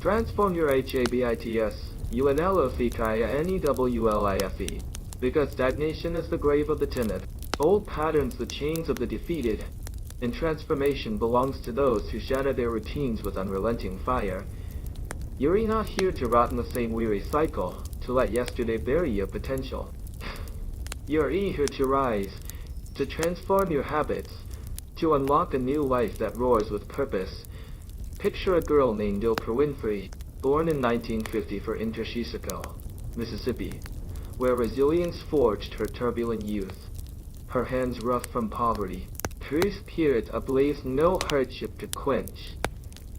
Transform your habits, unlocklife, because stagnation is the grave of the timid, old patterns the chains of the defeated, and transformation belongs to those who shatter their routines with unrelenting fire. You're not here to rot in the same weary cycle, to let yesterday bury your potential. You're here to rise, to transform your habits, to unlock a new life that roars with purpose. Picture a girl named Oprah Winfrey, born in 1950 in Chicago, Mississippi, where resilience forged her turbulent youth. Her hands rough from poverty, her spirit ablaze, no hardship to quench.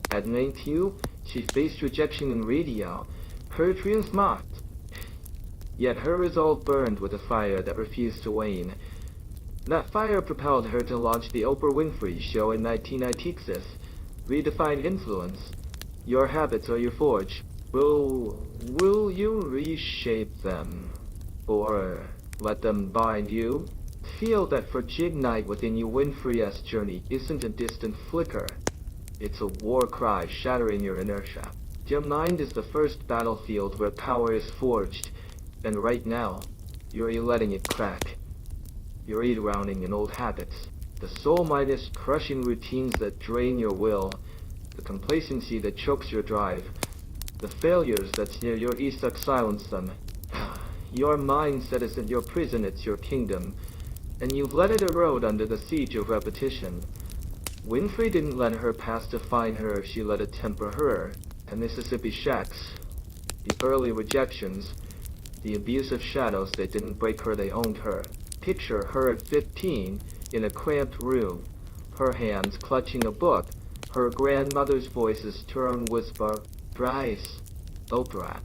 At 19, she faced rejection in radio, her dreams mocked. Yet her resolve burned with a fire that refused to wane. That fire propelled her to launch the Oprah Winfrey Show in 1996. Redefine influence. Your habits are your forge. Will you reshape them? Or let them bind you? Feel that frigid night within you. Winfrey's journey isn't a distant flicker. It's a war cry shattering your inertia. Your mind is the first battlefield where power is forged. And right now, you're letting it crack. You're drowning in old habits. The soul-minus crushing routines that drain your will. The complacency that chokes your drive. The failures that sneer your suck silence them. Your mindset isn't your prison, it's your kingdom. And you've let it erode under the siege of repetition. Winfrey didn't let her past define her, she let it temper her. The Mississippi shacks. The early rejections. The abusive shadows, they didn't break her, they owned her. Picture her at 15, in a cramped room, her hands clutching a book, her grandmother's voices turn whisper, Bryce, Oprah,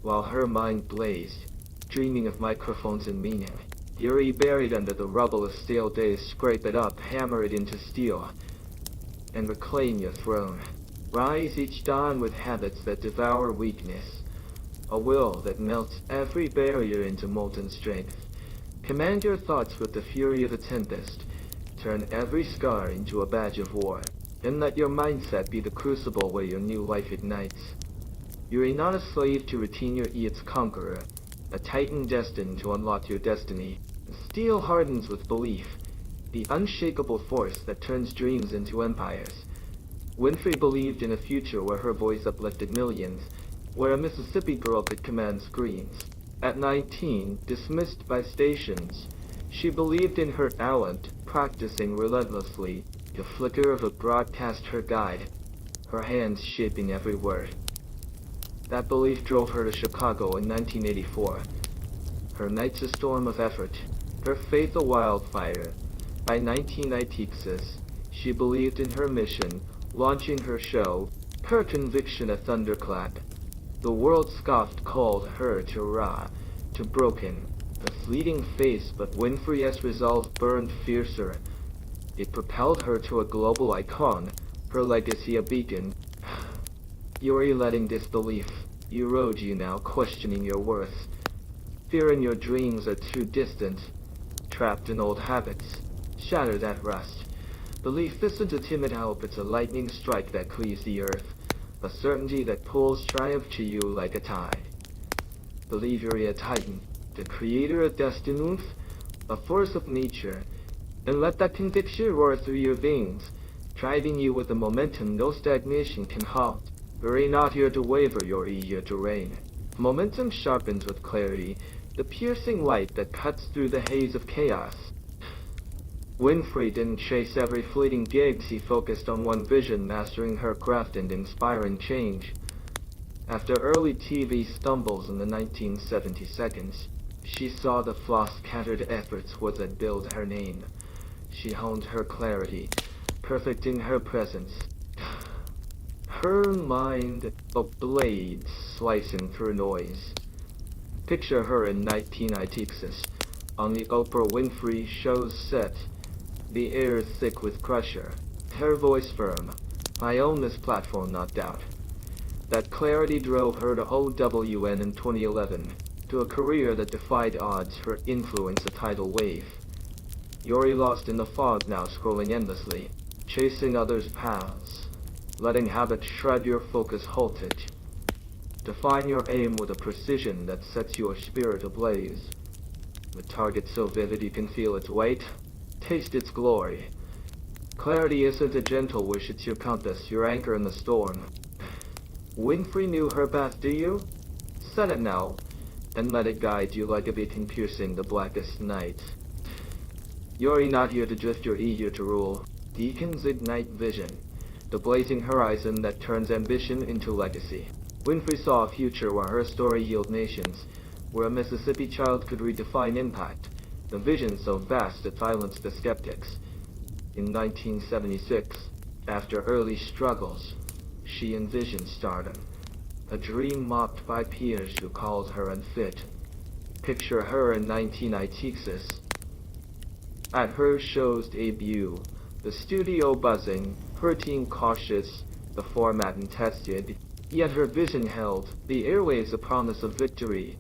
while her mind blazed, dreaming of microphones and meaning. You're buried under the rubble of stale days. Scrape it up, hammer it into steel, and reclaim your throne. Rise each dawn with habits that devour weakness, a will that melts every barrier into molten strength. Command your thoughts with the fury of a tempest. Turn every scar into a badge of war, and let your mindset be the crucible where your new life ignites. You're not a slave to routine, you're its conqueror, a titan destined to unlock your destiny. Steel hardens with belief, the unshakable force that turns dreams into empires. Winfrey believed in a future where her voice uplifted millions, where a Mississippi girl could command screens. At 19, dismissed by stations, she believed in her talent, practicing relentlessly. The flicker of a broadcast her guide, her hands shaping every word. That belief drove her to Chicago in 1984. Her nights a storm of effort, her faith a wildfire. By 1996, she believed in her mission, launching her show, her conviction a thunderclap. The world scoffed, called her to raw, to broken, a fleeting face, but Winfrey's resolve burned fiercer. It propelled her to a global icon, her legacy a beacon. You're letting disbelief erode you now, questioning your worth. Fear and your dreams are too distant, trapped in old habits. Shatter that rust. Belief isn't a timid hope, it's a lightning strike that cleaves the earth. A certainty that pulls triumph to you like a tide. Believe you're a titan, the creator of destiny, a force of nature, and let that conviction roar through your veins, driving you with a momentum no stagnation can halt. You're not here to waver, you're here to reign. Momentum sharpens with clarity, the piercing light that cuts through the haze of chaos. Winfrey didn't chase every fleeting gig, she focused on one vision, mastering her craft and inspiring change. After early TV stumbles in the 1970s, she saw the flaws scattered efforts would that build her name. She honed her clarity, perfecting her presence. Her mind a blade slicing through noise. Picture her in 1996, on the Oprah Winfrey Show's set. The air thick with pressure, her voice firm. I own this platform, not doubt. That clarity drove her to OWN in 2011, to a career that defied odds, her influence a tidal wave. You're lost in the fog now, scrolling endlessly, chasing others' paths. letting habit shred your focus halted. Define your aim with a precision that sets your spirit ablaze. The target so vivid you can feel its weight, taste its glory. Clarity isn't a gentle wish, it's your compass, your anchor in the storm. Winfrey knew her path, do you? Set it now, and let it guide you like a beacon piercing the blackest night. You're not here to drift, you're eager to rule. Deacons ignite vision, the blazing horizon that turns ambition into legacy. Winfrey saw a future where her story healed nations, where a Mississippi child could redefine impact, the vision so vast it silenced the skeptics. In 1976, after early struggles, she envisioned stardom, a dream mocked by peers who called her unfit. Picture her in 1996. At her show's debut, the studio buzzing, her team cautious, the format untested, yet her vision held, the airwaves a promise of victory.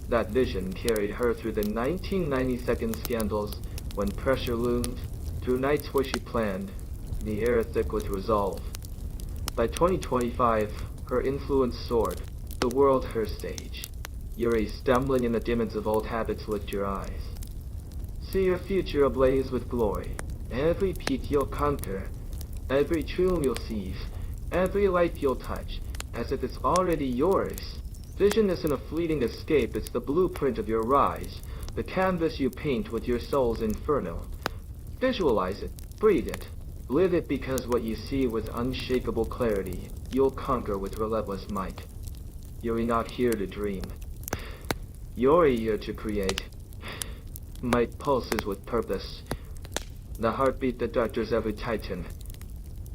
That vision carried her through the 1992 scandals when pressure loomed, through nights where she planned, the air thick with resolve. By 2025, her influence soared, the world her stage. Yuri, stumbling in the demons of old habits, lift your eyes. See your future ablaze with glory. Every peak you'll conquer, every tomb you'll seize, every life you'll touch, as if it's already yours. Vision isn't a fleeting escape, it's the blueprint of your rise, the canvas you paint with your soul's inferno. Visualize it, breathe it, live it, because what you see with unshakable clarity, you'll conquer with relentless might. You're not here to dream. You're here to create. Might pulses with purpose, the heartbeat that doctors every titan.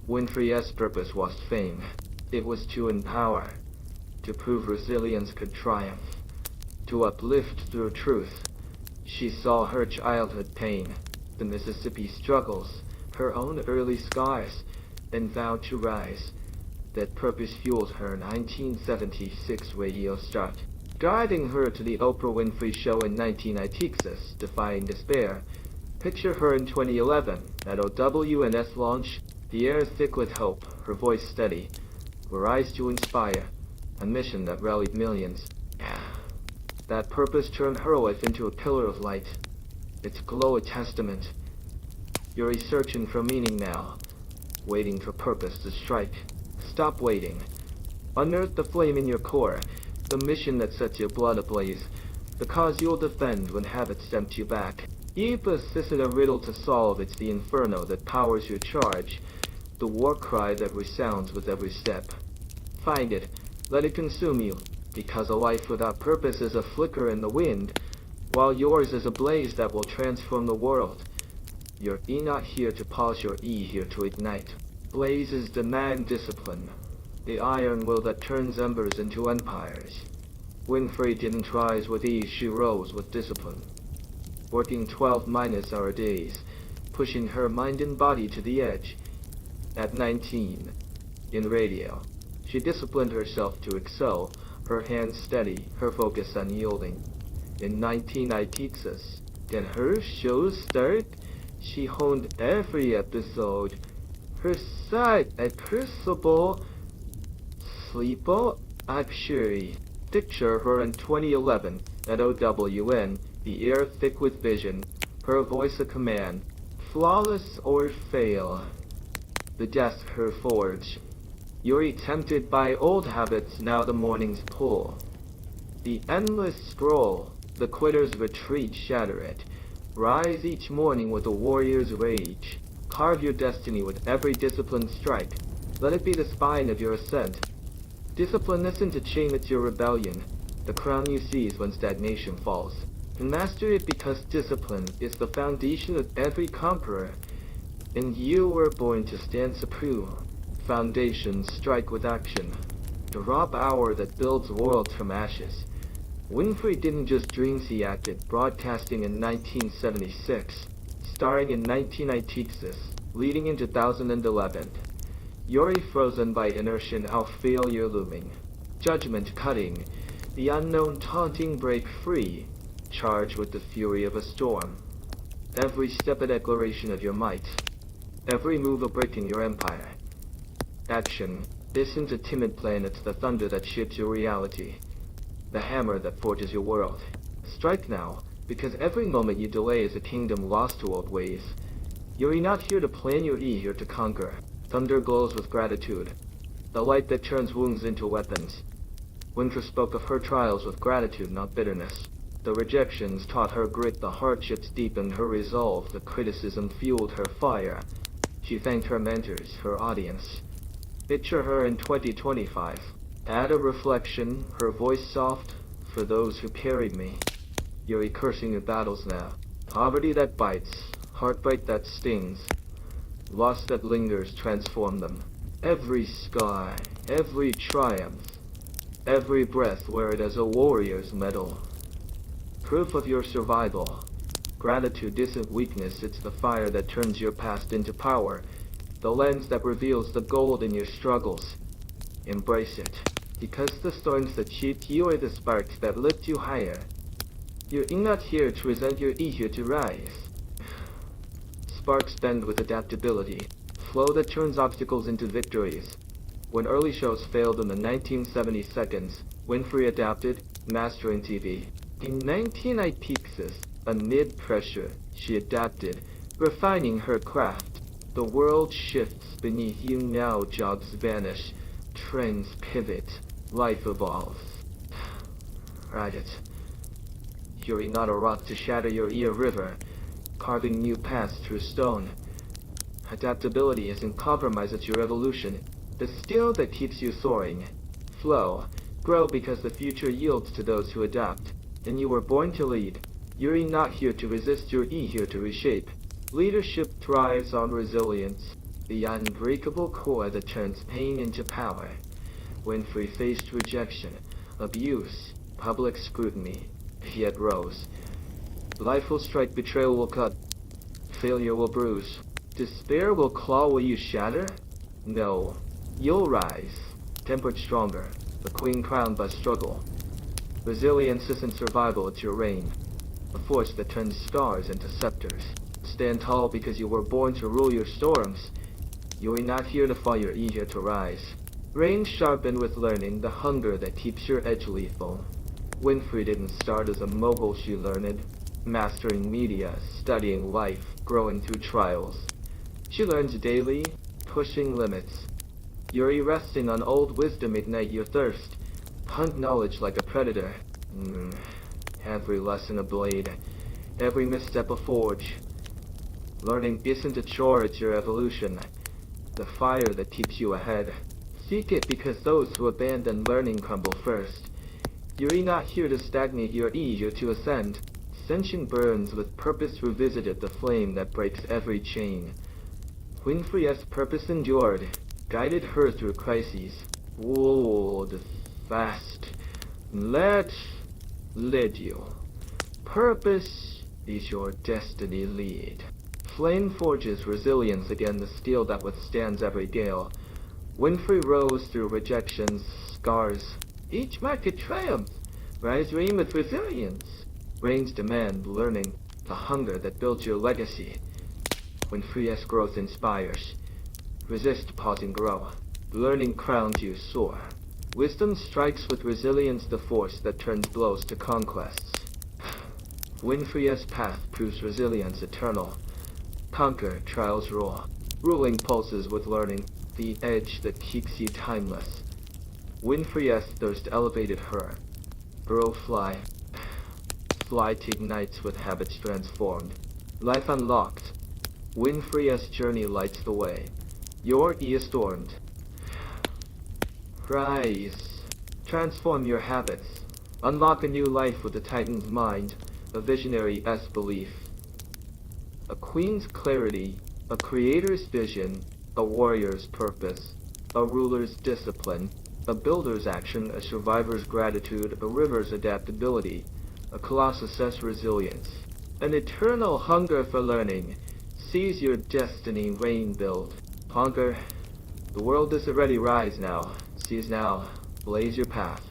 Winfrey's purpose was fame. It was to empower, to prove resilience could triumph, to uplift through truth. She saw her childhood pain, the Mississippi struggles, her own early scars, and vowed to rise. That purpose fueled her 1976 radio start, guiding her to the Oprah Winfrey Show in 1996, defying despair. Picture her in 2011, at OWNS launch, the air thick with hope, her voice steady, her eyes to inspire, a mission that rallied millions. That purpose turned her life into a pillar of light, its glow a testament. You're searching for meaning now, waiting for purpose to strike. Stop waiting. Unearth the flame in your core, the mission that sets your blood ablaze, the cause you'll defend when habits tempt you back. Epos isn't a riddle to solve, it's the inferno that powers your charge, the war cry that resounds with every step. Find it, let it consume you, because a life without purpose is a flicker in the wind, while yours is a blaze that will transform the world. You're not here to polish your here to ignite. Blazes demand discipline, the iron will that turns embers into empires. Winfrey didn't rise with ease, she rose with discipline. Working 12-hour days, pushing her mind and body to the edge. At 19, in radio, she disciplined herself to excel, her hands steady, her focus unyielding. In 1996, then her show's start, she honed every episode. Her sight at crucible, sleepo, I'm sure. Picture her in 2011 at OWN, the air thick with vision, her voice a command, flawless or fail. The desk her forge. You're tempted by old habits, now the morning's pull. The endless scroll, the quitter's retreat, shatter it. Rise each morning with a warrior's rage. Carve your destiny with every disciplined strike. Let it be the spine of your ascent. Discipline isn't a chain, it's your rebellion, the crown you seize when stagnation falls. And master it, because discipline is the foundation of every conqueror. And you were born to stand supreme. Foundations strike with action. The raw power that builds worlds from ashes. Winfrey didn't just dream, she acted, broadcasting in 1976, starring in 1996, leading into 2011. You're frozen by inertia, now failure looming. Judgment cutting, the unknown taunting, break free, charged with the fury of a storm. Every step a declaration of your might, every move a break in your empire. Action isn't a timid plan, it's the thunder that shapes your reality. The hammer that forges your world. Strike now, because every moment you delay is a kingdom lost to old ways. You're not here to plan, you're here to conquer. Thunder glows with gratitude, the light that turns wounds into weapons. Winter spoke of her trials with gratitude, not bitterness. The rejections taught her grit, the hardships deepened her resolve, the criticism fueled her fire. She thanked her mentors, her audience. Picture her in 2025. Add a reflection, her voice soft, for those who carried me. You're recursing your battles now. Poverty that bites, heartbreak that stings, loss that lingers, transform them. Every scar, every triumph, every breath, wear it as a warrior's medal. Proof of your survival. Gratitude isn't weakness, it's the fire that turns your past into power, the lens that reveals the gold in your struggles. Embrace it, because the storms that shape you are the sparks that lift you higher. You're not here to resent, you're here to rise. Sparks bend with adaptability, flow that turns obstacles into victories. When early shows failed in the 1970 seconds, Winfrey adapted, mastering TV. In 1996, amid pressure, she adapted, refining her craft. The world shifts beneath you now, jobs vanish, trends pivot, life evolves. Ride it. You're not a rock to shatter your ear river, carving new paths through stone. Adaptability isn't compromise, it's your evolution, the steel that keeps you soaring. Flow, grow, because the future yields to those who adapt. And you were born to lead. You're not here to resist, you're here to reshape. Leadership thrives on resilience, the unbreakable core that turns pain into power. Winfrey faced rejection, abuse, public scrutiny, yet rose. Life will strike, betrayal will cut, failure will bruise. Despair will claw, will you shatter? No, you'll rise, tempered stronger, the queen crowned by struggle. Resilience isn't survival, it's your reign, a force that turns scars into scepters. Stand tall because you were born to rule your storms. You are not here to fall, you're here to rise. Reign sharpened with learning, the hunger that keeps your edge lethal. Winfrey didn't start as a mogul, she learned, mastering media, studying life, growing through trials. She learns daily, pushing limits. You're resting on old wisdom, ignite your thirst. Hunt knowledge like a predator. Every lesson a blade, every misstep a forge. Learning isn't a chore, it's your evolution. The fire that keeps you ahead. Seek it because those who abandon learning crumble first. You're not here to stagnate, you're eager to ascend. Ascension burns with purpose, revisited, the flame that breaks every chain. Winfrey's purpose endured, guided her through crises. Hold fast. Let lead you. Purpose is your destiny lead. Flame forges resilience again, the steel that withstands every gale. Winfrey rose through rejections, scars. Each marked a triumph. Rise, dream with resilience. Reigns demand learning, the hunger that builds your legacy. Winfrey's growth inspires. Resist, pause, and grow. Learning crowns you soar. Wisdom strikes with resilience, the force that turns blows to conquests. Winfrey's path proves resilience eternal. Conquer, trials roar. Ruling pulses with learning, the edge that keeps you timeless. Winfrey's thirst elevated her. Grow, fly. Flight ignites with habits transformed. Life unlocked. Winfrey's journey lights the way. Your ear stormed. Rise. Transform your habits. Unlock a new life with a titan's mind, a visionary's belief. A queen's clarity, a creator's vision, a warrior's purpose, a ruler's discipline, a builder's action, a survivor's gratitude, a river's adaptability, a colossus's resilience. An eternal hunger for learning. Seize your destiny, reign, build. Conquer. The world is already, rise now. Seize now. Blaze your path.